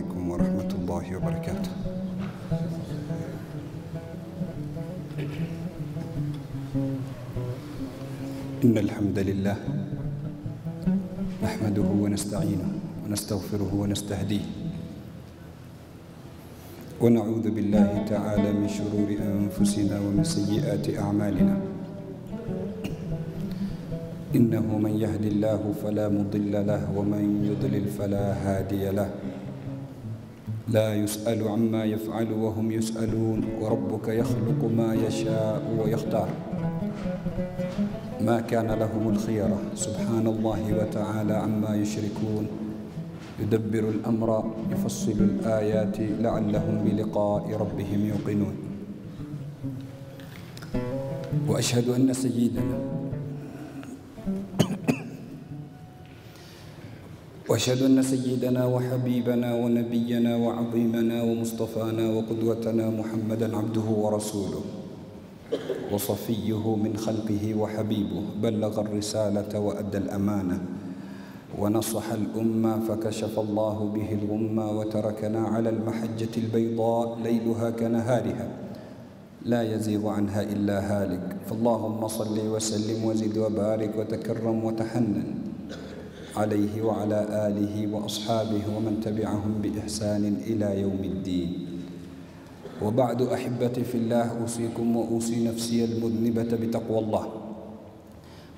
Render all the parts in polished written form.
عليكم ورحمة الله وبركاته. إن الحمد لله نحمده ونستعينه ونستغفره ونستهديه ونعوذ بالله تعالى من شرور أنفسنا ومن سيئات أعمالنا. إنه من يهد الله فلا مضل له ومن يضلل فلا هادي له. لا يسأل عما يفعل وهم يسألون وربك يخلق ما يشاء ويختار ما كان لهم الخيرة سبحان الله وتعالى عما يشركون. يدبر الأمر يفصل الآيات لعلهم بلقاء ربهم يوقنون. وأشهد أن سيدنا وحبيبنا ونبينا وعظيمنا ومصطفانا وقدوتنا محمدا عبده ورسوله وصفيه من خلقه وحبيبه. بلغ الرسالة وأدى الأمانة ونصح الأمة فكشف الله به الغمة وتركنا على المحجة البيضاء ليلها كنهارها لا يزيغ عنها إلا هالك. فاللهم صل وسلم وزد وبارك وتكرم وتحنن عليه وعلى آله وأصحابه ومن تبعهم بإحسان إلى يوم الدين. وبعد أحبتي في الله أوصيكم وأوصي نفسي المذنبة بتقوى الله.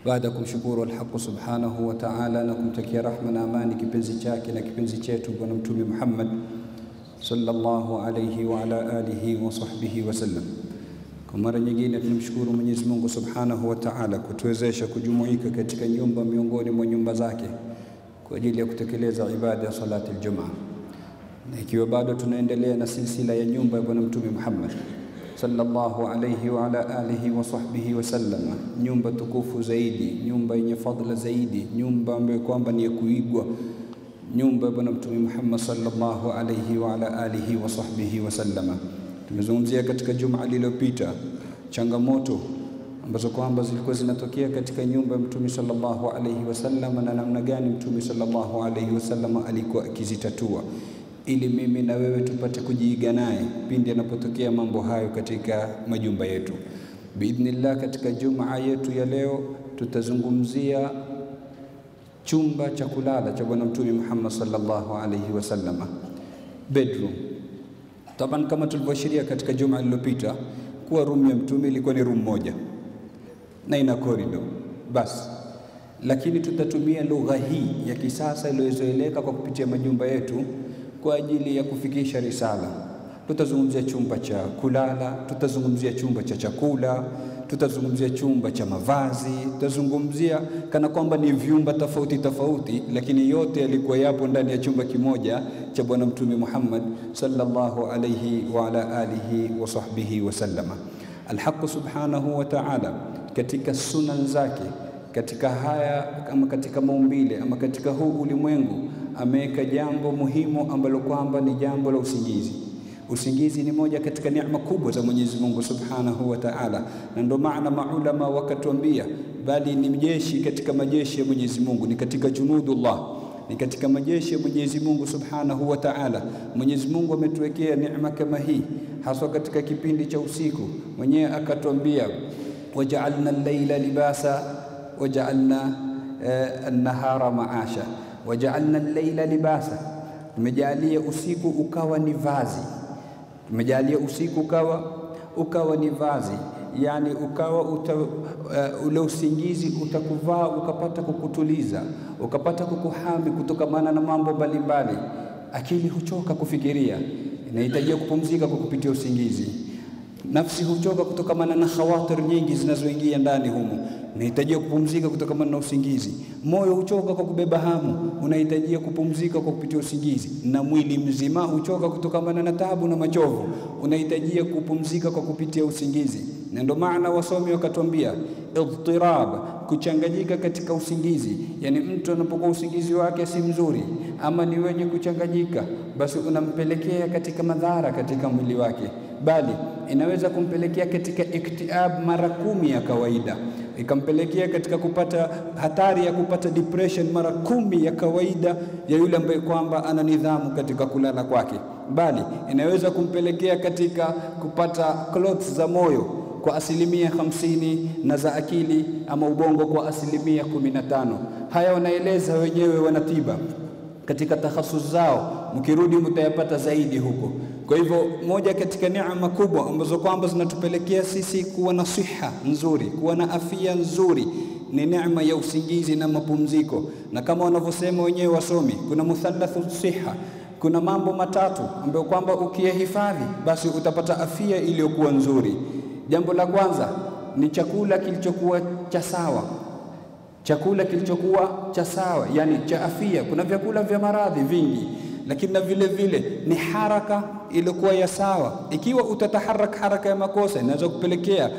بعدكم شكور الحق سبحانه وتعالى نكم تكي رحمنا أماني كبنزي chake na kipenzi chetu Bwana Mtume Muhammad sallallahu alayhi wa ala alihi wa sahbihi wasallam. Kwa mara nyingine tunamshukuru Mwenyezi Mungu Subhanahu wa Ta'ala kutuwezesha kujumuika katika nyumba miongoni mwa nyumba zake kwa ajili ya kutekeleza ibada ya salati al-Jum'a. Na ikiwa bado tunaendelea na silsila ya nyumba ya Bwana Mtume Muhammad sallallahu alayhi wa ala alihi wa sahbihi wasallam, nyumba tukufu zaidi, nyumba yenye fadhila zaidi, nyumba ambayo kwamba ni ya kuigwa, nyumba ya Bwana Mtume Muhammad sallallahu alayhi wa ala alihi wa sahbihi wasallam. Tumezungumzia katika Jumaa lililopita changamoto ambazo kwamba zilikuwa zinatokea katika nyumba ya Mtume sallallahu alayhi wasallam na namna gani Mtume sallallahu alayhi wasallam alikuwa akizitatua, ili mimi na wewe tupate kujiiga naye pindi yanapotokea mambo hayo katika majumba yetu. Biidhnillah, katika Jumaa yetu ya leo tutazungumzia chumba cha kulala cha Bwana Mtume Muhammad sallallahu alayhi wasallam, bedroom. Taban, kama tulivyoashiria katika Jumaa lililopita kuwa room ya Mtume ilikuwa ni room moja na ina corridor basi, lakini tutatumia lugha hii ya kisasa iliyozoeleka kwa kupitia majumba yetu kwa ajili ya kufikisha risala. Tutazungumzia chumba cha kulala, tutazungumzia chumba cha chakula, tutazungumzia chumba cha mavazi, tutazungumzia kana kwamba ni vyumba tofauti tofauti, lakini yote yalikuwa yapo ndani ya chumba kimoja cha Bwana Mtume Muhammad sallallahu alayhi wa ala alihi wa sahbihi wasallama. Al-Haqq subhanahu wa ta'ala katika sunan zake, katika haya ama katika maumbile ama katika huu ulimwengu ameweka jambo muhimu ambalo kwamba ni jambo la usingizi. Usingizi ni moja katika neema kubwa za Mwenyezi Mungu Subhanahu wa Ta'ala, na ndio maana maulama wakatuambia bali ni mjeshi katika majeshi ya Mwenyezi Mungu, ni katika junudullah, ni katika majeshi ya Mwenyezi Mungu Subhanahu wa Ta'ala. Mwenyezi Mungu ametuwekea neema kama hii haswa katika kipindi cha usiku. Mwenyewe akatuambia waja'alna al-layla libasa waja'alna an-nahara ma'asha waja'alna al-layla libasa. Tumejalia usiku ukawa ni vazi, tumejalia usiku ukawa ni vazi, yani ukawa ule usingizi utakuvaa ukapata kukutuliza, ukapata kukuhami kutokamana na mambo mbalimbali. Akili huchoka kufikiria, inahitaji kupumzika kwa kupitia usingizi. Nafsi huchoka kutokamana na khawatir nyingi zinazoingia ndani humu, unahitaji kupumzika kutokamana na usingizi. Moyo huchoka kwa kubeba hamu, unahitaji kupumzika kwa kupitia usingizi. Na mwili mzima huchoka kutokamana na taabu na machovu, unahitaji kupumzika kwa kupitia usingizi. Na ndio maana wasomi wakatuambia idtirab, kuchanganyika katika usingizi, yani mtu anapokuwa usingizi wake si mzuri ama ni wenye kuchanganyika, basi unampelekea katika madhara katika mwili wake, bali inaweza kumpelekea katika iktiab mara 10 ya kawaida. ikampelekea katika kupata hatari ya kupata depression mara 10 ya kawaida ya yule ambaye kwamba ana nidhamu katika kulala kwake, bali inaweza kumpelekea katika kupata clots za moyo kwa 50% na za akili ama ubongo kwa 15%. Haya wanaeleza wenyewe wanatiba katika takhasus zao, mkirudi mtayapata zaidi huko. Kwa hivyo moja katika neema kubwa ambazo kwamba zinatupelekea sisi kuwa na siha nzuri, kuwa na afya nzuri, ni neema ya usingizi na mapumziko. Na kama wanavyosema wenyewe wasomi, kuna muthalathu siha, kuna mambo matatu ambayo kwamba ukiyahifadhi basi utapata afya iliyokuwa nzuri. Jambo la kwanza ni chakula kilichokuwa cha sawa. Chakula kilichokuwa cha sawa, yani cha afya. Kuna vyakula vya maradhi vingi, lakini na vile vile ni haraka iliyokuwa ya sawa. Ikiwa utataharaka haraka ya makosa, inaweza kupelekea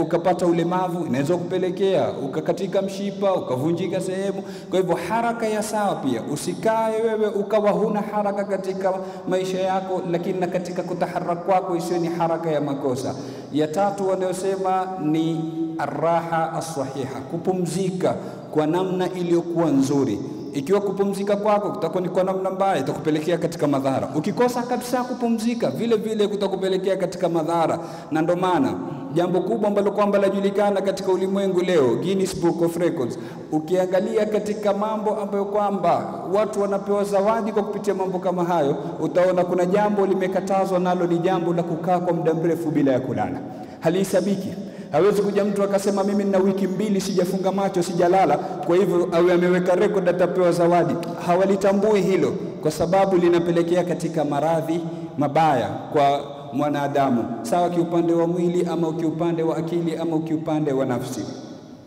ukapata ulemavu, inaweza kupelekea ukakatika mshipa, ukavunjika sehemu. Kwa hivyo haraka ya sawa pia, usikae wewe ukawa huna haraka katika maisha yako, lakini na katika kutaharaka kwako isiwe ni haraka ya makosa. Ya tatu wanayosema ni arraha as-sahiha, kupumzika kwa namna iliyokuwa nzuri. Ikiwa kupumzika kwako kutakuwa ni kwa namna mbaya, itakupelekea katika madhara. Ukikosa kabisa kupumzika, vile vile kutakupelekea katika madhara. Na ndo maana jambo kubwa ambalo kwamba lajulikana katika ulimwengu leo, Guinness Book of Records, ukiangalia katika mambo ambayo kwamba watu wanapewa zawadi kwa kupitia mambo kama hayo, utaona kuna jambo limekatazwa, nalo ni jambo la kukaa kwa muda mrefu bila ya kulala. Halisabiki. Hawezi kuja mtu akasema mimi nina wiki 2 sijafunga macho, sijalala, kwa hivyo awe ameweka record atapewa zawadi. Hawalitambui hilo, kwa sababu linapelekea katika maradhi mabaya kwa mwanadamu, sawa kiupande wa mwili ama kiupande wa akili ama kiupande wa nafsi.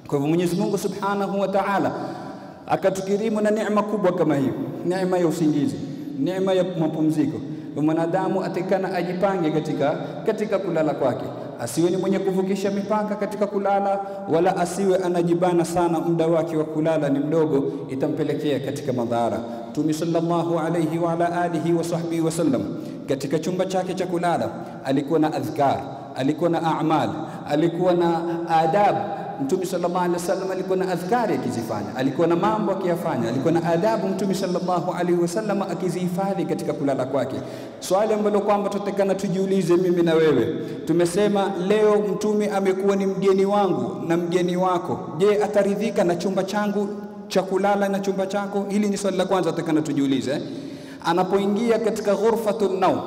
Kwa hivyo Mwenyezi Mungu Subhanahu wa Ta'ala akatukirimu na neema kubwa kama hiyo, neema ya usingizi, neema ya mapumziko. Mwanadamu atakana ajipange katika kulala kwake, asiwe ni mwenye kuvukisha mipaka katika kulala, wala asiwe anajibana sana, muda wake wa kulala ni mdogo, itampelekea katika madhara. Mtume sallallahu alayhi wa ala alihi wa sahbihi wasallam katika chumba chake cha kulala alikuwa na adhkar, alikuwa na a'mal, alikuwa na adab. Mtume sallallahu alaihi wasallam alikuwa na adhkari akizifanya, alikuwa na mambo akiyafanya, alikuwa na adabu Mtume sallallahu alaihi wasallam akizihifadhi katika kulala kwake. Swali ambalo kwamba tutakana tujiulize mimi na wewe, tumesema leo Mtume amekuwa ni mgeni wangu na mgeni wako. Je, ataridhika na chumba changu cha kulala na chumba chako? Hili ni swali la kwanza tutakana tujiulize. Anapoingia katika ghurfatun naum,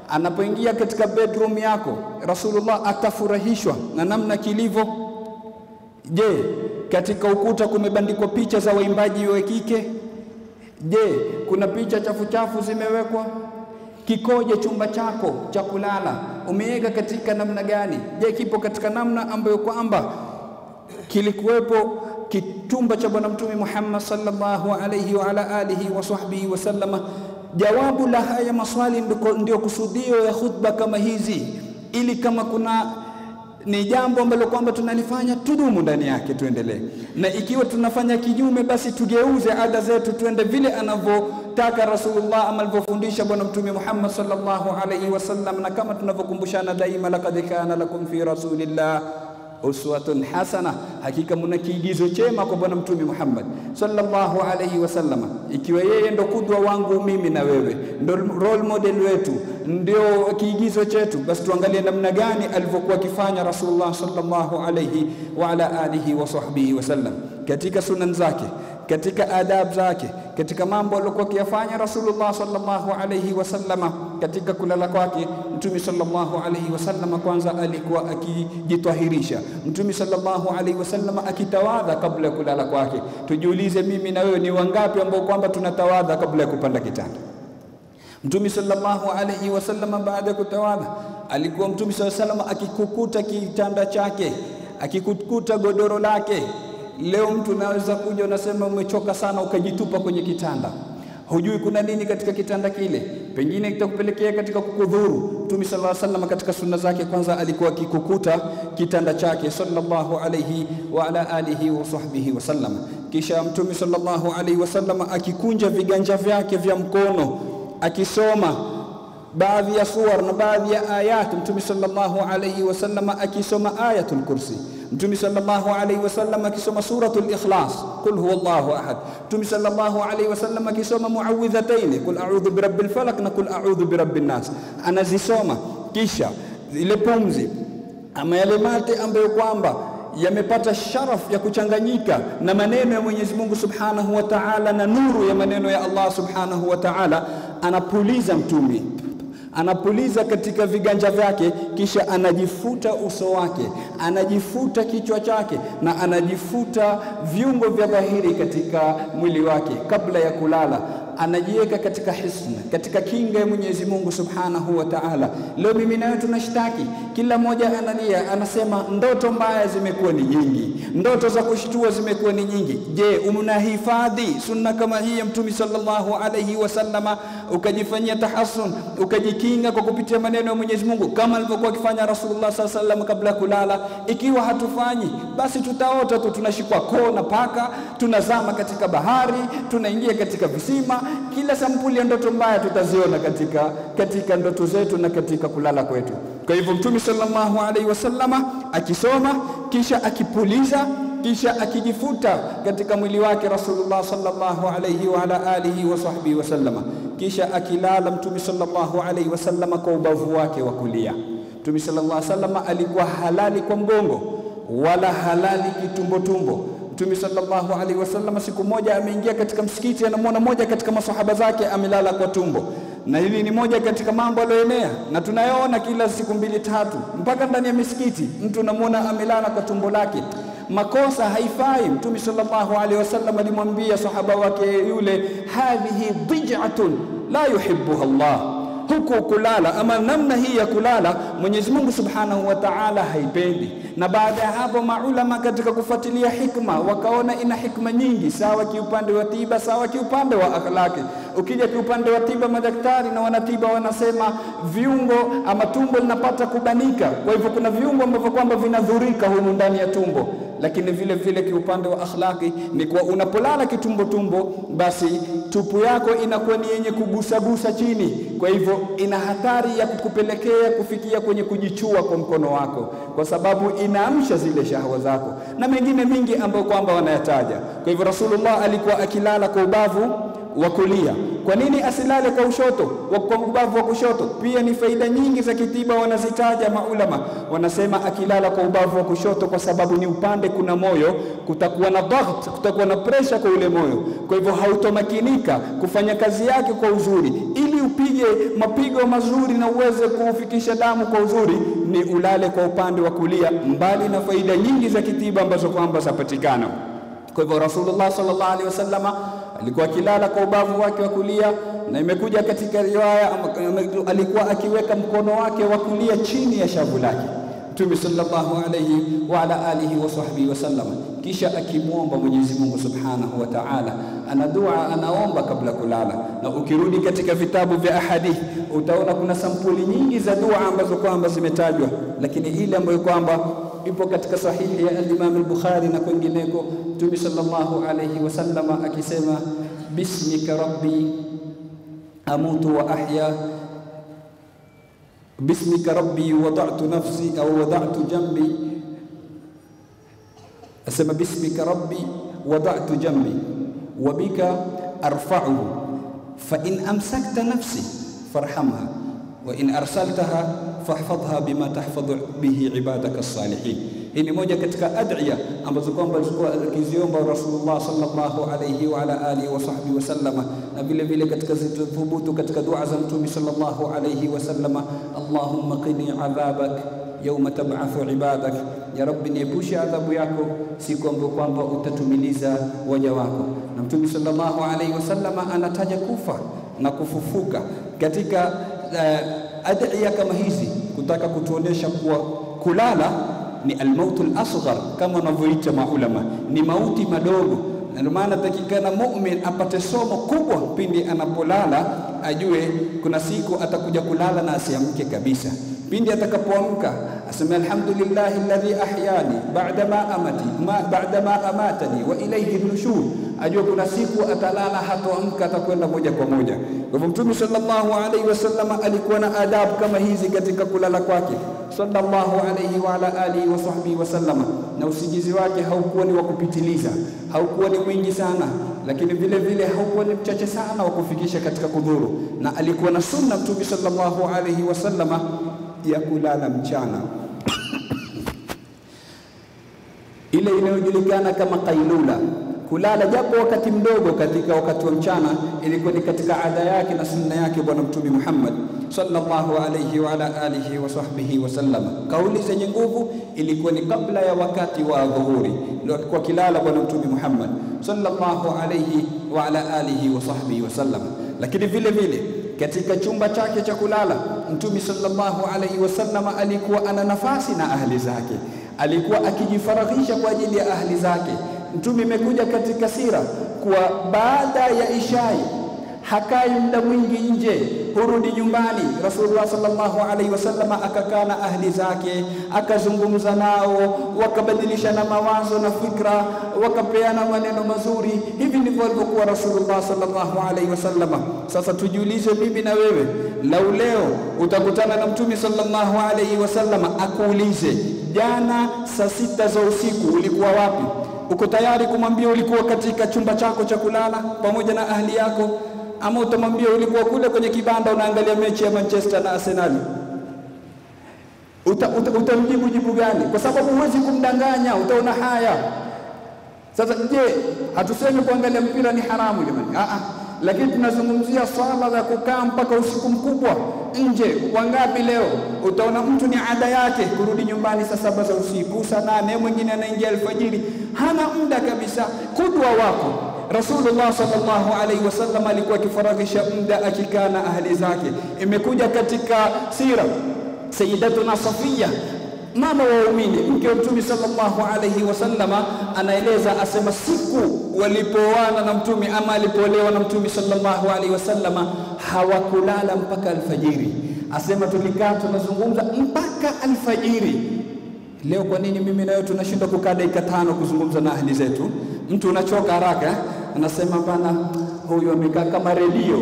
anapoingia katika bedroom yako, Rasulullah atafurahishwa na namna kilivyo? Je, katika ukuta kumebandikwa picha za waimbaji wa kike? Je, kuna picha chafu zimewekwa? Kikoje chumba chako cha kulala? Umeweka katika namna gani? Je, kipo katika namna ambayo kwamba kilikuwepo kitumba cha Bwana Mtume Muhammad sallallahu alayhi wa ala alihi wa sahbihi wasallama? Jawabu la haya maswali ndio kusudio ya khutba kama hizi, ili kama kuna ni jambo ambalo kwamba tunalifanya tudumu ndani yake, tuendelee. Na ikiwa tunafanya kinyume, basi tugeuze ada zetu, tuende vile anavyotaka Rasulullah ama alivyofundisha Bwana Mtume Muhammad sallallahu alayhi wasallam. Na kama tunavyokumbushana daima, laqad kana lakum fi rasulillah uswatun hasana, hakika mna kiigizo chema kwa Bwana Mtume Muhammad sallallahu alayhi wasallam. Ikiwa yeye ndo kudwa wangu mimi na wewe, ndo role model wetu, ndio kiigizo chetu, basi tuangalie namna gani alivyokuwa akifanya Rasulullah sallallahu alayhi wa ala alihi wa sahbihi wasallam katika sunan zake, katika adab zake, katika mambo aliyokuwa akiyafanya Rasulullah sallallahu alayhi wasallama katika kulala kwake. Mtume sallallahu alayhi wasallama kwanza alikuwa akijitahirisha. Mtume sallallahu alayhi wasallama akitawadha kabla ya kulala kwake. Tujiulize mimi na wewe, ni wangapi ambao kwamba tunatawadha kabla ya kupanda kitanda? Mtume sallallahu alayhi wasallama baada ya kutawadha alikuwa Mtume sallallahu alayhi wasallama akikukuta kitanda chake, akikukuta godoro lake. Leo mtu naweza kuja unasema umechoka sana ukajitupa kwenye kitanda, hujui kuna nini katika kitanda kile, pengine kitakupelekea katika kukudhuru. Mtume sallallahu alaihi wasallam katika sunna zake kwanza alikuwa akikukuta kitanda chake sallallahu alaihi wa ala alihi wa sahbihi wasallam. Kisha Mtume sallallahu alaihi wasallam akikunja viganja vyake vya mkono akisoma baadhi ya suwar na baadhi ya ayat. Mtume sallallahu alaihi wasallam akisoma ayatul kursi, Mtume sallallahu alayhi wasallam akisoma suratul Ikhlas, qul huwallahu ahad. Mtume sallallahu alayhi wasallam akisoma muawwidhatayn, qul a'udhu birabbil falaq na qul a'udhu birabbin nas, anazisoma. Kisha ile pumzi ama yale mate ambayo kwamba yamepata sharaf ya kuchanganyika na maneno ya Mwenyezi Mungu Subhanahu wa Ta'ala na nuru ya maneno ya Allah Subhanahu wa Ta'ala, anapuliza Mtume, anapuliza katika viganja vyake, kisha anajifuta uso wake, anajifuta kichwa chake na anajifuta viungo vya dhahiri katika mwili wake. Kabla ya kulala anajiweka katika hisna, katika kinga ya Mwenyezi Mungu Subhanahu wa Ta'ala. Leo mimi nawe tunashtaki, kila mmoja analia, anasema ndoto mbaya zimekuwa ni nyingi, ndoto za kushtua zimekuwa ni nyingi. Je, unahifadhi sunna kama hii ya Mtume sallallahu alayhi wasallama, ukajifanyia tahassun, ukajikinga kwa kupitia maneno ya Mwenyezi Mungu kama alivyokuwa akifanya Rasulullah sallallahu alayhi wasallam kabla kulala? Ikiwa hatufanyi, basi tutaota tu tunashikwa koo na paka, tunazama katika bahari, tunaingia katika visima. Kila sampuli ya ndoto mbaya tutaziona katika ndoto zetu na katika kulala kwetu. Kwa hivyo Mtume sallallahu alaihi wasallama akisoma, kisha akipuliza, kisha akijifuta katika mwili wake Rasulullah sallallahu alaihi wa ala alihi wa sahbihi wasallama, kisha akilala Mtume sallallahu alaihi wasallama kwa ubavu wake wa kulia. Mtume sallallahu alaihi wasallama alikuwa halali kwa mgongo wala halali kitumbo tumbo. Mtume sallallahu alaihi wasallam siku moja ameingia katika msikiti, anamwona moja katika maswahaba zake amelala kwa tumbo, na hili ni moja katika mambo yaliyoenea na tunayoona kila siku 2-3 mpaka ndani ya misikiti, mtu unamwona amelala kwa tumbo lake. Makosa, haifai. Mtume sallallahu alaihi wasallam alimwambia sahaba wake yule, hadhihi dhij'atun la yuhibbuha Allah, huko kulala ama namna hii ya kulala Mwenyezi Mungu Subhanahu wa Ta'ala haipendi. Na baada ya hapo maulama katika kufuatilia hikma wakaona ina hikma nyingi, sawa kiupande wa tiba, sawa kiupande wa akhlaki. Ukija kiupande wa tiba, madaktari na wanatiba wanasema viungo ama tumbo linapata kubanika, kwa hivyo kuna viungo ambavyo kwamba vinadhurika humu ndani ya tumbo. Lakini vile vile kiupande wa akhlaki ni kwa unapolala kitumbo tumbo, basi tupu yako inakuwa ni yenye kugusagusa chini, kwa hivyo ina hatari ya kukupelekea kufikia kwenye kujichua kwa mkono wako, kwa sababu inaamsha zile shahwa zako na mengine mingi ambayo kwamba wanayataja. Kwa hivyo Rasulullah alikuwa akilala kwa ubavu wa kulia. Kwa nini asilale kwa ushoto, kwa ubavu wa kushoto? Pia ni faida nyingi za kitiba wanazitaja maulama. Wanasema akilala kwa ubavu wa kushoto kwa sababu ni upande kuna moyo, kutakuwa na dhaght, kutakuwa na pressure kwa ule moyo, kwa hivyo hautomakinika kufanya kazi yake kwa uzuri. Ili upige mapigo mazuri na uweze kufikisha damu kwa uzuri, ni ulale kwa upande wa kulia, mbali na faida nyingi za kitiba ambazo kwamba zapatikana. Kwa hivyo Rasulullah sallallahu alaihi wasallama alikuwa akilala kwa ubavu wake wa kulia, na imekuja katika riwaya alikuwa akiweka mkono wake wa kulia chini ya shavu lake Mtume sallallahu alayhi wa ala alihi wa sahbihi wasallam, kisha akimuomba Mwenyezi Mungu Subhanahu wa Ta'ala. Ana dua anaomba kabla kulala, na ukirudi katika vitabu vya ahadithi utaona kuna sampuli nyingi za dua ambazo kwamba zimetajwa, lakini ile ambayo kwamba ipo katika sahihi ya Imam al-Bukhari na kwingineko, Mtume sallallahu alayhi wasallam akisema, bismika rabbi amutu wa ahya, bismika rabbi wada'tu nafsi au wada'tu jambi, asema bismika rabbi wada'tu jambi wa bika arfa'uhu fa in amsakta nafsi farhamha wa in arsaltaha fahfadhha bima tahfadhu bihi ibadaka as-salihin. Hii ni moja katika ad'iya ambazo kwamba alikuwa akiziomba Rasulullah sallallahu alayhi wa ala alihi wa sahbihi wasallama, na vile vile katika zithubutu katika dua za Mtume sallallahu alayhi wasallama, Allahumma qini adhabak yawma tab'athu ibadak, ya Rabbi niepushe adhabu yako siku ambayo kwamba utatumiliza waja wako. Na Mtume sallallahu alayhi wasallama anataja kufa na kufufuka katika ad'iya kama hizi, kutaka kutuonesha kuwa kulala ni almautul asghar kama wanavyoita maulama, ni mauti madogo. Ndio maana takikana mu'min apate somo kubwa pindi anapolala, ajue kuna siku atakuja kulala na asiamke kabisa. Pindi atakapoamka aseme alhamdulillahi alladhi ahyani ba'da ma amatani wa ilayhi an-nushur, ajue kuna siku atalala hatoamka, atakwenda moja kwa moja. Kwa hivyo Mtume sallallahu alaihi wasallam alikuwa na adabu kama hizi katika kulala kwake sallallahu alaihi wa ala alihi wa sahbihi wasallam, na usingizi wake haukuwa ni wa kupitiliza, haukuwa ni mwingi sana, lakini vile vile haukuwa ni mchache sana wa kufikisha katika kudhuru. Na alikuwa na sunna Mtume sallallahu alaihi wasallam ya kulala mchana ile inayojulikana kama qailula, kulala japo wakati mdogo katika wakati wa mchana, ilikuwa ni katika ada yake na sunna yake bwana Mtume Muhammad sallallahu alayhi wa ala alihi wa sahbihi wasallam. Kauli zenye nguvu ilikuwa ni kabla ya wakati wa dhuhuri, ndio alikuwa kilala bwana Mtume Muhammad sallallahu alayhi wa ala alihi wa sahbihi wasallam. Lakini vile vile katika chumba chake cha kulala Mtume sallallahu alayhi wasallam alikuwa ana nafasi na ahli zake, alikuwa akijifaraghisha kwa ajili ya ahli zake. Mtume imekuja katika sira kuwa baada ya ishai hakai muda mwingi nje, hurudi nyumbani. Rasulullah sallallahu alaihi wasallam akakaa na ahli zake, akazungumza nao, wakabadilishana mawazo na fikra, wakapeana maneno mazuri. Hivi ndivyo alivyokuwa Rasulullah sallallahu alaihi wasallam. Sasa tujiulize mimi na wewe, lau leo utakutana na Mtume sallallahu alaihi wasallam akuulize, jana saa 6 za usiku ulikuwa wapi? Uko tayari kumwambia ulikuwa katika chumba chako cha kulala pamoja na ahli yako, ama utamwambia ulikuwa kule kwenye kibanda unaangalia mechi ya Manchester na Arsenal? Utamjibu jibu gani? Kwa sababu huwezi kumdanganya, utaona haya. Sasa je, hatusemi kuangalia mpira ni haramu jamani? Lakini tunazungumzia swala za kukaa mpaka usiku mkubwa nje. Wangapi leo utaona mtu ni ada yake kurudi nyumbani saa 7 za usiku, saa 8, mwingine anaingia alfajiri, hana muda kabisa. Kudwa wako Rasulullah sallallahu alaihi wasallam alikuwa akifaraghisha muda akikaa na ahli zake. Imekuja katika sira Sayyidatuna Safiya, mama wa waumini, mke wa Mtume sallallahu alaihi wasallama, anaeleza asema siku walipoana na Mtume ama alipolewa na Mtume sallallahu alaihi wasallama hawakulala mpaka alfajiri. Asema tulikaa tunazungumza mpaka alfajiri. Leo kwa nini mimi na wewe tunashindwa kukaa dakika 5 kuzungumza na ahli zetu? Mtu unachoka haraka, anasema bana, huyu amekaa kama redio,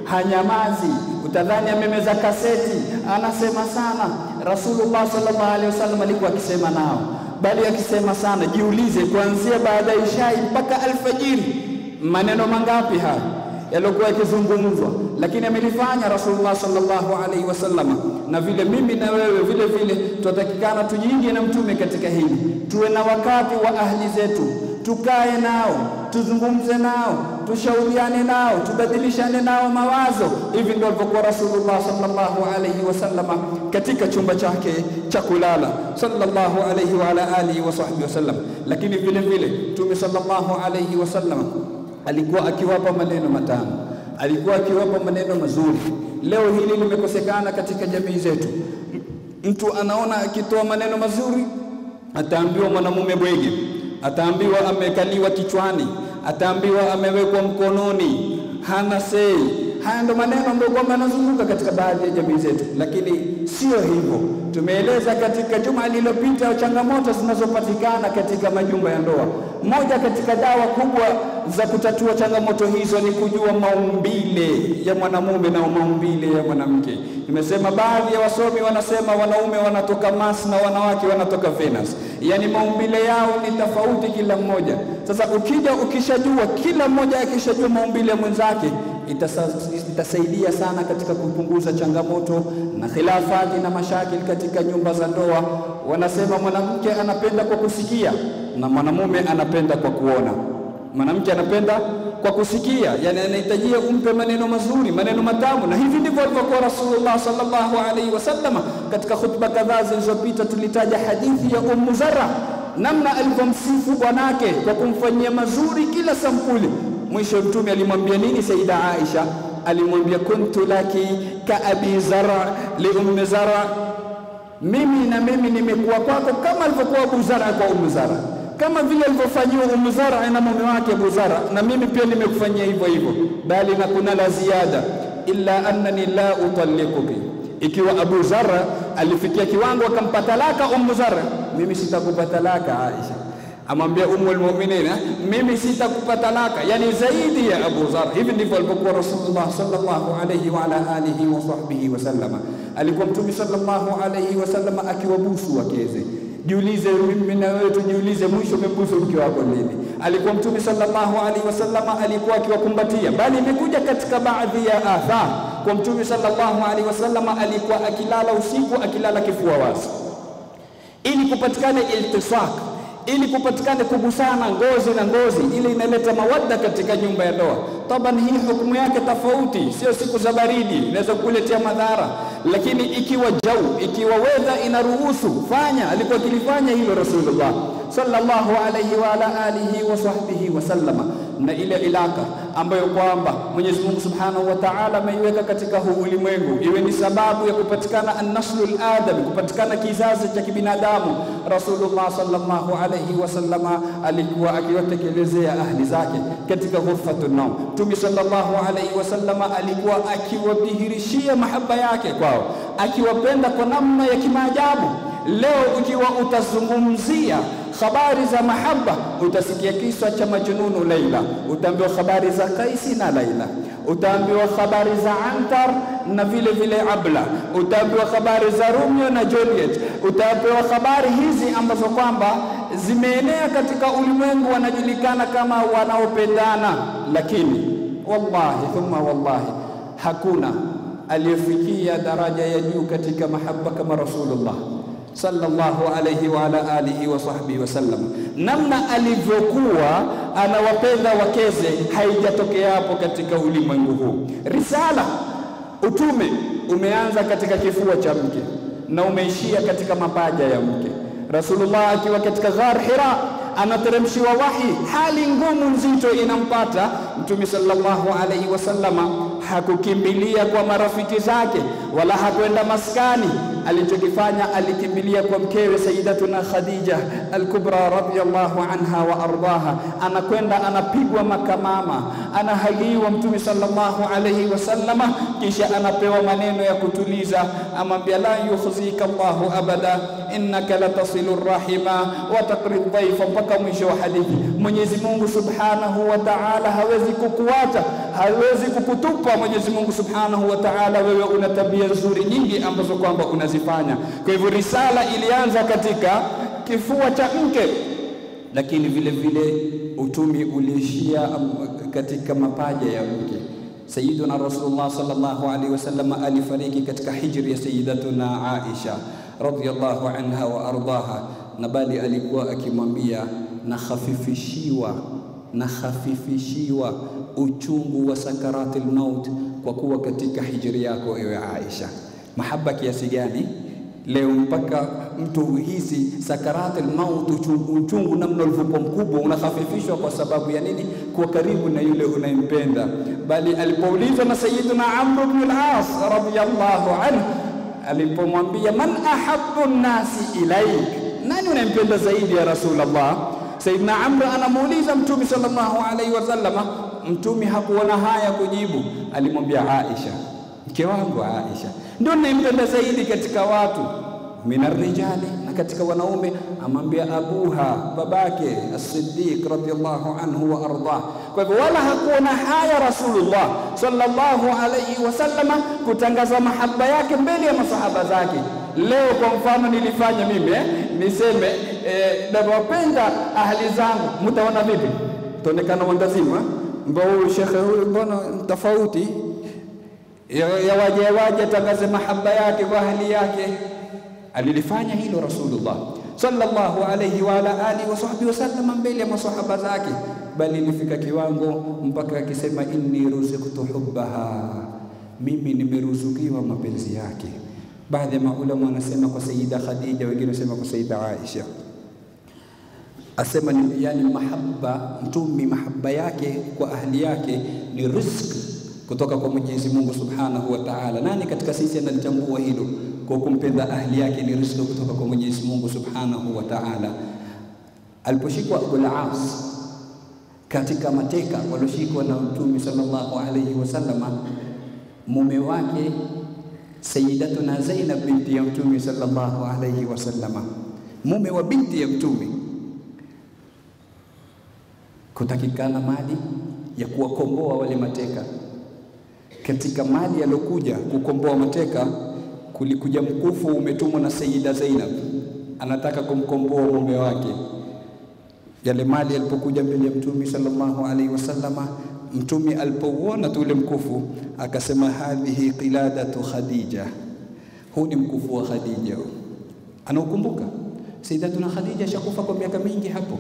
hanyamazi, utadhani amemeza kaseti, anasema sana. Rasulullah sallallahu alaihi wasallam alikuwa akisema nao, bali akisema sana. Jiulize, kuanzia baada ya ishai mpaka alfajiri, maneno mangapi haya yalikuwa yakizungumzwa? Lakini amelifanya Rasulullah sallallahu alaihi wasallam. Na vile mimi na wewe vile vile tutatakikana tujiingie na Mtume katika hili, tuwe na wakati wa ahli zetu, tukae nao, tuzungumze nao, tushauriane nao, tubadilishane nao mawazo. Hivi ndio alivyokuwa Rasulullah sallallahu alaihi wasallam katika chumba chake cha kulala sallallahu alaihi wa ala alihi wa sahbihi wasallam. Lakini vile vile Mtume sallallahu alaihi wasallam alikuwa akiwapa maneno matamu, alikuwa akiwapa maneno mazuri. Leo hili limekosekana katika jamii zetu. Mtu anaona akitoa maneno mazuri ataambiwa mwanamume bwege, ataambiwa amekaliwa kichwani, ataambiwa amewekwa mkononi, hana sei. Haya ndo maneno ambayo kwamba yanazunguka katika baadhi ya jamii zetu, lakini sio hivyo. Tumeeleza katika juma lililopita changamoto zinazopatikana katika majumba ya ndoa. Moja katika dawa kubwa za kutatua changamoto hizo ni kujua maumbile ya mwanamume na maumbile ya mwanamke. Nimesema baadhi ya wasomi wanasema wanaume wanatoka Mars na wanawake wanatoka Venus, yani maumbile yao ni tofauti kila mmoja. Sasa ukishajua, kila mmoja akishajua maumbile ya mwenzake, itasaidia sana katika kupunguza changamoto na khilafati na mashakil katika nyumba za ndoa. Wanasema mwanamke anapenda kwa kusikia na mwanamume anapenda kwa kuona. Mwanamke anapenda kwa kusikia, yani anahitajia umpe maneno mazuri, maneno matamu. Na hivi ndivyo alivyokuwa Rasulullah sallallahu alaihi wasallam. Katika khutba kadhaa zilizopita tulitaja hadithi ya Ummu Zara, namna alivyomsifu bwanake kwa kumfanyia mazuri kila sampuli. Mwisho Mtume alimwambia nini Sayyida Aisha? Alimwambia kuntu laki ka abi Zara li Ummi Zara, mimi na mimi nimekuwa kwako kama alivyokuwa Abu Zara kwa Ummu Zara. Kama vile alivyofanyiwa Ummu Zara na mume wake Abu Zara, na mimi pia nimekufanyia hivyo hivyo. Bali na kuna la ziada, illa annani la utalliquki. Ikiwa Abu Zara alifikia kiwango akampa talaka Ummu Zara, mimi sitakupa talaka Aisha. amwambia Ummul Mu'minin, mimi sitakupa talaka, yani zaidi ya Abu Dharr. Hivi ndivyo alipokuwa Rasulullah sallallahu alayhi wa ala alihi wa sahbihi wasallam. Alikuwa Mtume sallallahu alayhi wasallam akiwabusu wakeze. Jiulize mimi na wewe tujiulize, mwisho umebusu mke wako lini? Alikuwa Mtume sallallahu alaihi wasallam alikuwa akiwakumbatia, bali imekuja katika baadhi ya athar kwa Mtume sallallahu alaihi wasallam alikuwa akilala usiku, akilala kifua wazi, ili kupatikane iltisaq, ili kupatikane kugusana ngozi na ngozi, ili inaleta mawadda katika nyumba ya ndoa. Taban hii hukumu yake tofauti, sio siku za baridi inaweza kukuletea madhara, lakini ikiwa ikiwa weather inaruhusu fanya. Alikuwa kilifanya hilo Rasulullah sallallahu alayhi wa ala alihi wa sahbihi wasallama. Na ile ilaka ambayo kwamba Mwenyezi Mungu Subhanahu wa Ta'ala ameiweka katika huu ulimwengu iwe ni sababu ya kupatikana an-naslul adami, kupatikana kizazi cha kibinadamu, Rasulullah sallallahu alayhi wasallama alikuwa akiwatekelezea ahli zake katika ghurfatun nawm. Mtume sallallahu alayhi wasallama alikuwa akiwadhihirishia mahaba yake kwao, akiwapenda kwa namna ya kimaajabu. Leo ukiwa utazungumzia habari za mahaba, utasikia kisa cha Majnunu Laila, utaambiwa habari za Kaisi na Laila, utaambiwa habari za Antar na vile vile Abla, utaambiwa habari za Romeo na Juliet, utaambiwa habari hizi ambazo kwamba zimeenea katika ulimwengu, wanajulikana kama wanaopendana. Lakini wallahi thumma wallahi, hakuna aliyefikia daraja ya juu katika mahaba kama Rasulullah sallallahu alayhi wa ala alihi wa sahbihi wasallam. Namna alivyokuwa anawapenda wakeze haijatokea hapo katika ulimwengu huu. Risala, utume umeanza katika kifua cha mke na umeishia katika mapaja ya mke. Rasulullah akiwa katika Ghar Hira anateremshiwa wahi, hali ngumu nzito inampata. Mtume sallallahu alayhi wasallama hakukimbilia kwa marafiki zake wala hakwenda maskani. Alichokifanya, alikimbilia kwa mkewe Sayyidatuna Khadija al-Kubra radhiyallahu anha wa ardaha. Anakwenda anapigwa makamama, anahagiwa Mtume sallallahu alayhi wasallama, kisha anapewa maneno ya kutuliza, amwambia la yukhzika Allahu abada innaka latasilu rahima wa taqri dhaifa, mpaka mwisho wa hadithi. Mwenyezi Mungu Subhanahu wa Ta'ala hawezi kukuacha, hawezi kukutupa. Mwenyezi Mungu Subhanahu wa Ta'ala, wewe una tabia nzuri nyingi ambazo kwamba unazifanya. Kwa hivyo risala ilianza katika kifua cha mke, lakini vile vile utumi uliishia katika mapaja ya mke. Sayyiduna Rasulullah sallallahu alaihi wasallam alifariki katika hijri ya Sayyidatuna Aisha radhiyallahu anha wa ardaha, na bali alikuwa akimwambia nakhafifishiwa uchungu wa sakaratil maut kwa kuwa katika hijri yako ewe Aisha. Mahaba kiasi gani leo mpaka mtu hizi sakaratil maut, uchungu namna ulivyokuwa mkubwa unakhafifishwa kwa sababu ya nini? Kwa karibu na yule unayempenda. Bali alipoulizwa na Sayyiduna Amr ibn al-As radhiyallahu anhu, alipomwambia man ahabbu an-nasi ilaik, nani unayempenda zaidi ya Rasulullah? Sayyidina Amr anamuuliza Mtume sallallahu alayhi wasallam. Mtume hakuona haya kujibu, alimwambia Aisha, mke wangu Aisha ndio ninayempenda zaidi katika watu, minar rijali, na katika wanaume amwambia abuha, babake as-Siddiq radhiyallahu anhu wa ardah. Kwa hivyo wala hakuona haya Rasulullah sallallahu alayhi wasallam kutangaza mahaba yake mbele ya masahaba zake. Leo kwa mfano nilifanya mimi niseme nawapenda ahli zangu, mtaona vipi? Tuonekana wandazima mbona shekhe huyu mbona tofauti ya waje tangaze mahaba yake kwa ahli yake. Alilifanya hilo Rasulullah sallallahu alayhi wa ala alihi wa sahbihi wasallam mbele ya masahaba zake, bali ilifika kiwango mpaka akisema inni ruziqtu hubbaha, mimi nimeruzukiwa mapenzi yake. Baadhi ya maulama wanasema kwa Sayyida Khadija, wengine wanasema kwa Sayyida Aisha. Asema ni yani mahaba, Mtume mahaba yake kwa ahli yake ni riziki kutoka kwa Mwenyezi Mungu Subhanahu wa Ta'ala. Nani katika sisi analitambua hilo? Kwa kumpenda ahli yake ni riziki kutoka kwa Mwenyezi Mungu Subhanahu wa Ta'ala. Aliposhikwa Abu al-As katika mateka walioshikwa na Mtume sallallahu alayhi wasallam, mume wake Sayyidatuna Zainab binti ya Mtume sallallahu alayhi wasallam, mume wa binti ya Mtume, kutakikana mali ya kuwakomboa wale mateka. Katika mali aliyokuja kukomboa mateka kulikuja mkufu umetumwa na Sayyida Zainab, anataka kumkomboa mume wake. Yale mali alipokuja mbele ya Mtume sallallahu alaihi wasallama, Mtume alipouona tu ule mkufu akasema, hadhihi qiladatu Khadija, huu ni mkufu wa Khadija. Anaukumbuka Sayyidatuna Khadija shakufa kwa miaka mingi hapo.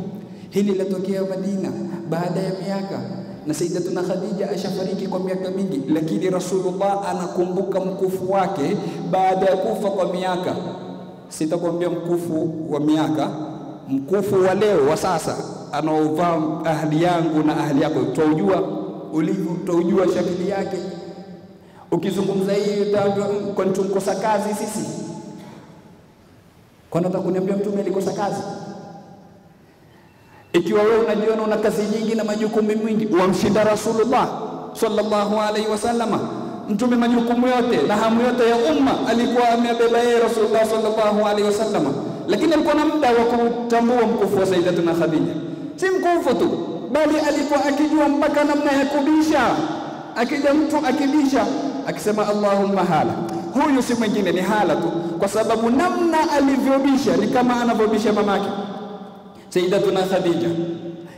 Hili latokea Madina baada ya miaka, na Sayyidatuna Khadija ashafariki kwa miaka mingi, lakini Rasulullah anakumbuka mkufu wake baada ya kufa kwa miaka. Sitakwambia mkufu wa miaka, mkufu wa leo wa sasa anaovaa ahli yangu na ahli yako, tuujua ulivyo, tuujua shakili yake. Ukizungumza hii kwa mkosa kazi sisi, kwa nini kuniambia Mtume alikosa kazi? Ikiwa wewe unajiona una kazi nyingi na majukumu mengi, wamshinda Rasulullah sallallahu alaihi wasallama. Mtume majukumu yote na hamu yote ya umma alikuwa amebeba yeye Rasulullah sallallahu alaihi wasallama, lakini alikuwa na muda wa kutambua mkufu wa Sayyidatuna Khadija. Si mkufu tu, bali alikuwa akijua mpaka namna ya kubisha. Akija mtu akibisha akisema Allahumma hala, huyu si mwingine ni hala tu, kwa sababu namna alivyobisha ni kama anavyobisha mamake Sayyidatuna Khadija.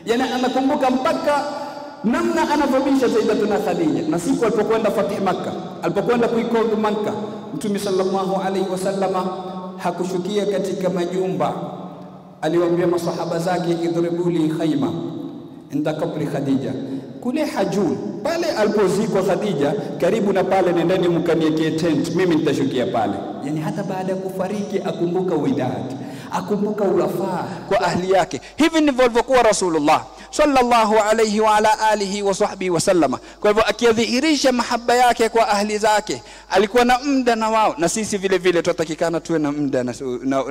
Yani anakumbuka mpaka namna anavyobisha Sayyidatuna Khadija. Na siku alipokwenda Fath Makkah, alipokwenda kuikonga Makkah, Mtume sallallahu alaihi wasallama hakushukia katika majumba. Aliwaambia masahaba zake, idribuli khayma inda qabri Khadija, kule Hajun pale alipozikwa Khadija, karibu na pale nendeni mkaniwekee tent, mimi nitashukia pale. Yani hata baada ya kufariki akumbuka widad, akumbuka urafaa kwa ahli yake. Hivi ndivyo alivyokuwa Rasulullah sallallahu alayhi wa ala alihi wa sahbihi wasallama. Kwa hivyo akidhihirisha mahaba yake kwa ahli zake, alikuwa na muda na wao. Na sisi vile vile tunatakikana tuwe na muda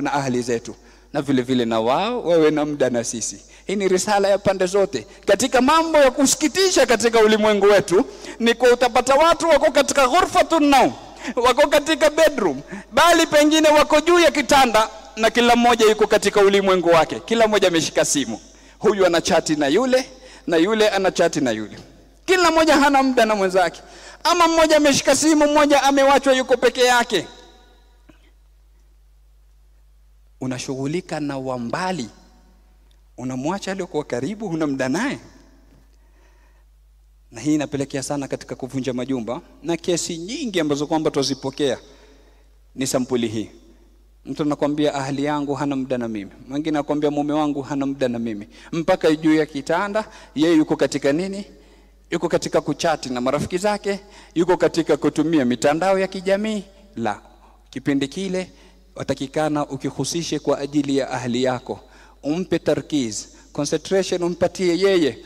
na ahli zetu, na vile vile na wao wewe na muda na sisi. Hii ni risala ya pande zote. Katika mambo ya kusikitisha katika ulimwengu wetu ni kwa utapata watu wako katika ghurfatun naum, wako katika bedroom, bali pengine wako juu ya kitanda, na kila mmoja yuko katika ulimwengu wake. Kila mmoja ameshika simu, huyu anachati na yule anachati na yule. Kila mmoja hana muda na mwenzake. Ama mmoja ameshika simu, mmoja amewachwa yuko peke yake. Unashughulika na wambali, unamwacha aliyokuwa karibu, huna muda naye. Na hii inapelekea sana katika kuvunja majumba, na kesi nyingi ambazo kwamba tuzipokea ni sampuli hii. Mtu anakuambia ahli yangu hana muda na mimi, mwingine anakuambia mume wangu hana muda na mimi, mpaka juu ya kitanda yeye yuko katika nini? Yuko katika kuchati na marafiki zake, yuko katika kutumia mitandao ya kijamii. La, kipindi kile watakikana ukihusishe kwa ajili ya ahli yako, umpe tarkiz, concentration umpatie yeye,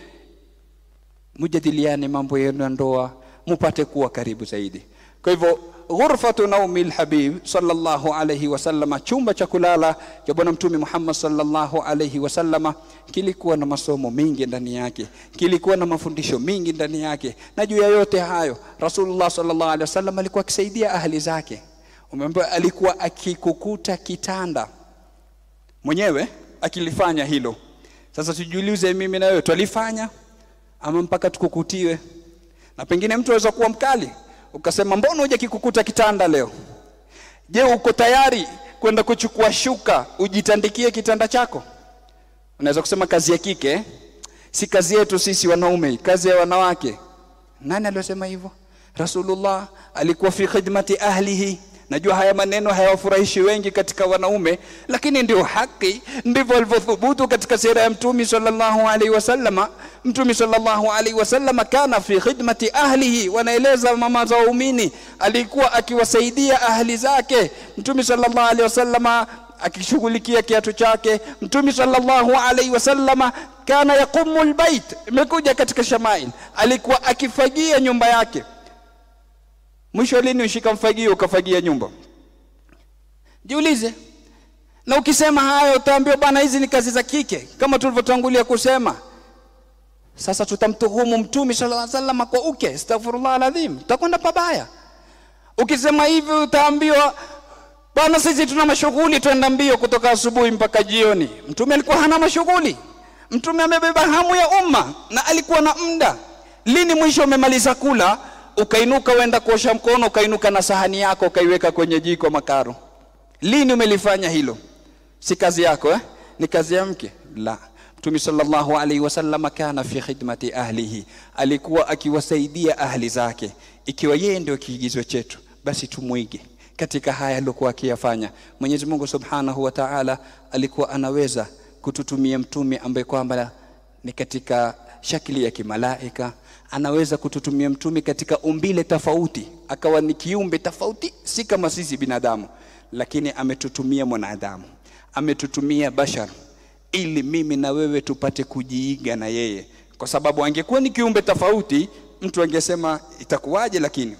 mujadiliane mambo yenu ya ndoa, mupate kuwa karibu zaidi. Kwa hivyo ghurfatu naumil habib sallallahu alayhi wasallama, chumba cha kulala cha bwana Mtume Muhammad sallallahu alayhi wasallama, kilikuwa na masomo mengi ndani yake, kilikuwa na mafundisho mengi ndani yake. Na juu ya yote hayo Rasulullah sallallahu alayhi wasallam alikuwa akisaidia ahli zake. Umeambiwa alikuwa akikukuta kitanda mwenyewe akilifanya hilo. Sasa tujiulize, mimi na wewe tulifanya ama mpaka tukukutiwe? Na pengine mtu anaweza kuwa mkali ukasema, mbona uje kikukuta kitanda leo? Je, uko tayari kwenda kuchukua shuka ujitandikie kitanda chako? Unaweza kusema kazi ya kike, si kazi yetu sisi wanaume, kazi ya wanawake. Nani aliyosema hivyo? Rasulullah alikuwa fi khidmati ahlihi. Najua haya maneno hayawafurahishi wengi katika wanaume, lakini ndio haki, ndivyo alivyothubutu katika sira ya Mtume sallallahu alaihi wasallama. Mtume sallallahu alaihi wasallama kana fi khidmati ahlihi, wanaeleza mama za waumini, alikuwa akiwasaidia ahli zake. Mtume sallallahu alaihi wasallama akishughulikia kiatu chake. Mtume sallallahu alaihi wasallama kana yaqumu albayt, imekuja katika shamail, alikuwa akifagia nyumba yake. Mwisho lini ushika mfagio ukafagia nyumba? Jiulize. Na ukisema hayo utaambiwa bwana hizi ni kazi za kike, kama tulivyotangulia kusema. Sasa tutamtuhumu Mtume sallallahu alaihi wasallam kwa uke, astaghfirullah alazim, utakwenda pabaya. Ukisema hivi utaambiwa bwana sisi tuna mashughuli, twenda mbio kutoka asubuhi mpaka jioni. Mtume alikuwa hana mashughuli. Mtume amebeba hamu ya umma na alikuwa na muda. Lini mwisho umemaliza kula ukainuka wenda kuosha mkono, ukainuka na sahani yako ukaiweka kwenye jiko makaro? Lini umelifanya hilo? Si kazi yako ni kazi ya mke? La. Mtume sallallahu alaihi wasallam kana fi khidmati ahlihi, alikuwa akiwasaidia ahli zake. Ikiwa yeye ndio kiigizo chetu, basi tumuige katika haya alikuwa akiyafanya. Mwenyezi Mungu Subhanahu wa Ta'ala alikuwa anaweza kututumia mtume ambaye kwamba ni katika shakili ya kimalaika, anaweza kututumia mtume katika umbile tofauti, akawa ni kiumbe tofauti, si kama sisi binadamu, lakini ametutumia mwanadamu, ametutumia bashar, ili mimi na wewe tupate kujiiga na yeye. Kwa sababu angekuwa ni kiumbe tofauti, mtu angesema itakuwaje, lakini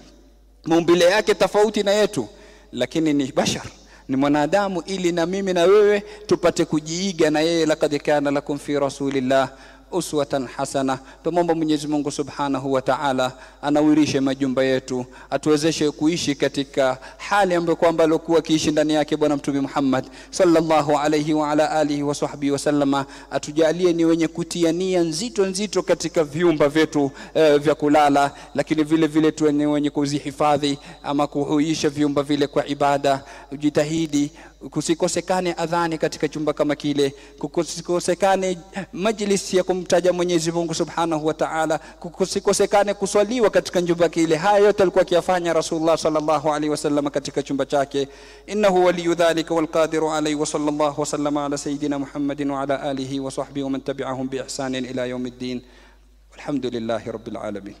maumbile yake tofauti na yetu, lakini ni bashar, ni mwanadamu, ili na mimi na wewe tupate kujiiga na yeye. Laqad kana lakum fi rasulillah uswatan hasana. Tumomba Mwenyezi Mungu Subhanahu wa Ta'ala anawirishe majumba yetu, atuwezeshe kuishi katika hali ambayo kwamba alikuwa kiishi ndani yake Bwana Mtume Muhammad sallallahu alayhi wa ala alihi wa sahbihi wasallama. Atujalie ni wenye kutia nia nzito nzito katika viumba vyetu vya kulala, lakini vile vile tuwe ni wenye kuzihifadhi ama kuhuisha viumba vile kwa ibada. Ujitahidi kusikosekane adhani katika chumba kama kile, kusikosekane majlis ya kumtaja Mwenyezi Mungu Subhanahu wa Ta'ala, kusikosekane kuswaliwa katika chumba kile. Haya yote alikuwa akiyafanya Rasulullah sallallahu alaihi wasallam katika chumba chake. Innahu waliyu dhalika wal qadiru alayhi, wa sallallahu wa sallama ala sayidina Muhammadin wa ala alihi wa sahbihi wa man tabi'ahum bi ihsanin ila yawmiddin. Walhamdulillahi rabbil alamin.